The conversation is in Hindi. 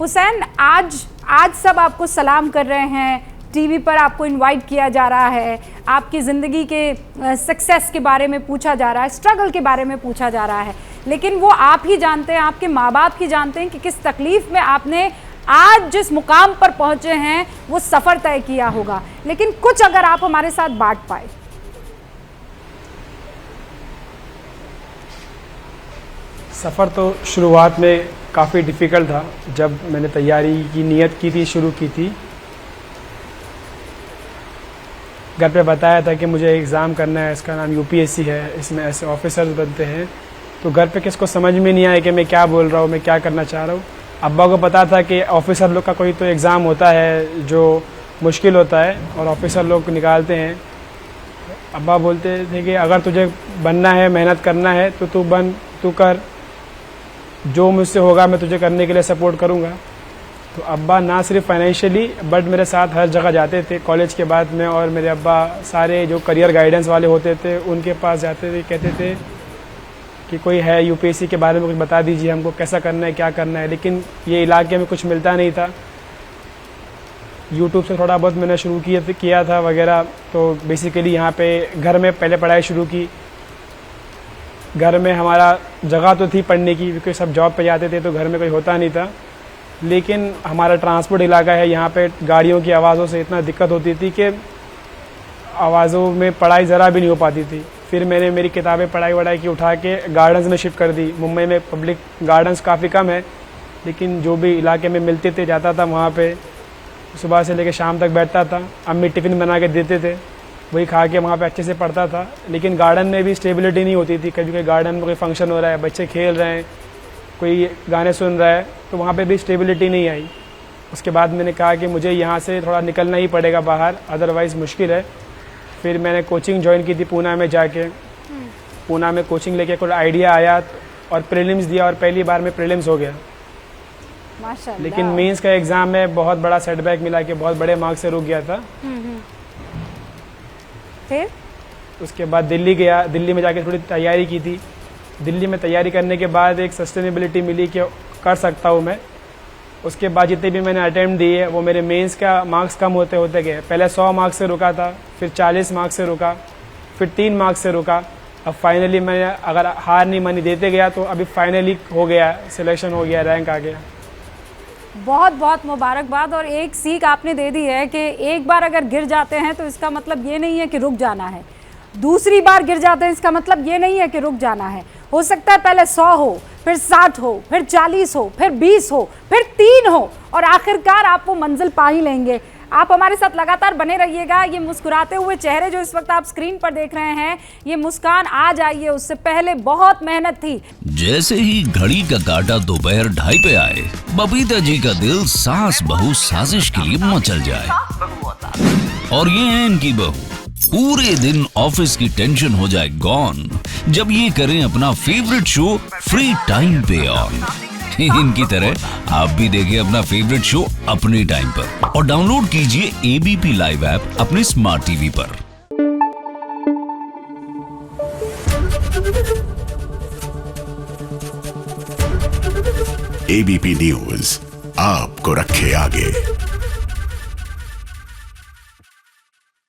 हुसैन, आज सब आपको सलाम कर रहे हैं, टीवी पर आपको इनवाइट किया जा रहा है, आपकी ज़िंदगी के सक्सेस के बारे में पूछा जा रहा है, स्ट्रगल के बारे में पूछा जा रहा है, लेकिन वो आप ही जानते हैं, आपके माँ बाप ही जानते हैं कि किस तकलीफ़ में आपने आज जिस मुकाम पर पहुँचे हैं वो सफ़र तय किया होगा। लेकिन कुछ अगर आप हमारे साथ बांट पाए। सफ़र तो शुरुआत में काफ़ी डिफ़िकल्ट था। जब मैंने तैयारी की नीयत की थी, शुरू की थी, घर पे बताया था कि मुझे एग्ज़ाम करना है, इसका नाम यूपीएससी है, इसमें ऐसे ऑफिसर्स बनते हैं। तो घर पे किसको समझ में नहीं आया कि मैं क्या बोल रहा हूँ, मैं क्या करना चाह रहा हूँ। अब्बा को पता था कि ऑफिसर लोग का कोई तो एग्ज़ाम होता है जो मुश्किल होता है और ऑफिसर लोग निकालते हैं। अब्बा बोलते थे कि अगर तुझे बनना है, मेहनत करना है तो तू बन, तू कर, जो मुझसे होगा मैं तुझे करने के लिए सपोर्ट करूँगा। तो अब्बा ना सिर्फ फाइनेंशियली बट मेरे साथ हर जगह जाते थे। कॉलेज के बाद में और मेरे अब्बा सारे जो करियर गाइडेंस वाले होते थे उनके पास जाते थे, कहते थे कि कोई है यूपीएससी के बारे में कुछ बता दीजिए हमको, कैसा करना है, क्या करना है। लेकिन ये इलाके में कुछ मिलता नहीं था। यूट्यूब से थोड़ा बहुत मैंने शुरू किया था वगैरह। तो बेसिकली यहाँ पे घर में पहले पढ़ाई शुरू की। घर में हमारा जगह तो थी पढ़ने की क्योंकि सब जॉब पे जाते थे तो घर में कोई होता नहीं था। लेकिन हमारा ट्रांसपोर्ट इलाका है, यहाँ पे गाड़ियों की आवाज़ों से इतना दिक्कत होती थी कि आवाज़ों में पढ़ाई ज़रा भी नहीं हो पाती थी। फिर मैंने मेरी किताबें पढ़ाई वढ़ाई की उठा के गार्डन्स में शिफ्ट कर दी। मुंबई में पब्लिक गार्डन्स काफ़ी कम है, लेकिन जो भी इलाके में मिलते थे जाता था वहाँ पे, सुबह से लेकर शाम तक बैठता था। अम्मी टिफ़िन बना के देते थे, वही खा के वहाँ पे अच्छे से पढ़ता था। लेकिन गार्डन में भी स्टेबिलिटी नहीं होती थी। कभी कभी गार्डन में कोई फंक्शन हो रहा है, बच्चे खेल रहे हैं, कोई गाने सुन रहा है, तो वहाँ पे भी स्टेबिलिटी नहीं आई। उसके बाद मैंने कहा कि मुझे यहाँ से थोड़ा निकलना ही पड़ेगा बाहर, अदरवाइज़ मुश्किल है। फिर मैंने कोचिंग ज्वाइन की थी पूना में जाके। पूना में कोचिंग लेके कोई आइडिया आया और प्रीलिम्स दिया और पहली बार में प्रीलिम्स हो गया। माशाल्लाह। लेकिन मेंस का एग्ज़ाम में बहुत बड़ा सेटबैक मिला कि बहुत बड़े मार्क्स से रुक गया था। फिर उसके बाद दिल्ली गया, दिल्ली में जाके थोड़ी तैयारी की थी। दिल्ली में तैयारी करने के बाद एक सस्टेनेबिलिटी मिली कि कर सकता हूँ मैं। उसके बाद जितने भी मैंने अटैम्प्ट दिए वो मेरे मेंस का मार्क्स कम होते होते गए। पहले 100 मार्क्स से रुका था, फिर 40 मार्क्स से रुका, फिर 3 मार्क्स से रुका। अब फाइनली मैंने अगर हार नहीं मानी देते गया तो अभी फाइनली हो गया, सिलेक्शन हो गया, रैंक आ गया। बहुत बहुत मुबारकबाद। और एक सीख आपने दे दी है कि एक बार अगर गिर जाते हैं तो इसका मतलब ये नहीं है कि रुक जाना है। दूसरी बार गिर जाते हैं इसका मतलब ये नहीं है कि रुक जाना है। हो सकता है पहले 100 हो, फिर 60 हो, फिर 40 हो, फिर 20 हो, फिर 3 हो और आखिरकार आप वो मंजिल पा ही लेंगे। आप हमारे साथ लगातार बने रहिएगा। ये मुस्कुराते हुए चेहरे जो इस वक्त आप स्क्रीन पर देख रहे हैं, ये मुस्कान आज आई है, उससे पहले बहुत मेहनत थी। जैसे ही घड़ी का काटा दोपहर 2:30 पे आए, बबीता जी का दिल सास बहू साजिश के लिए मचल जाए। और ये है इनकी बहू, पूरे दिन ऑफिस की टेंशन हो जाए गॉन जब ये करें अपना फेवरेट शो फ्री टाइम पे ऑन। इनकी तरह आप भी देखें अपना फेवरेट शो अपने टाइम पर और डाउनलोड कीजिए एबीपी लाइव ऐप अपने स्मार्ट टीवी पर। एबीपी न्यूज आपको रखे आगे।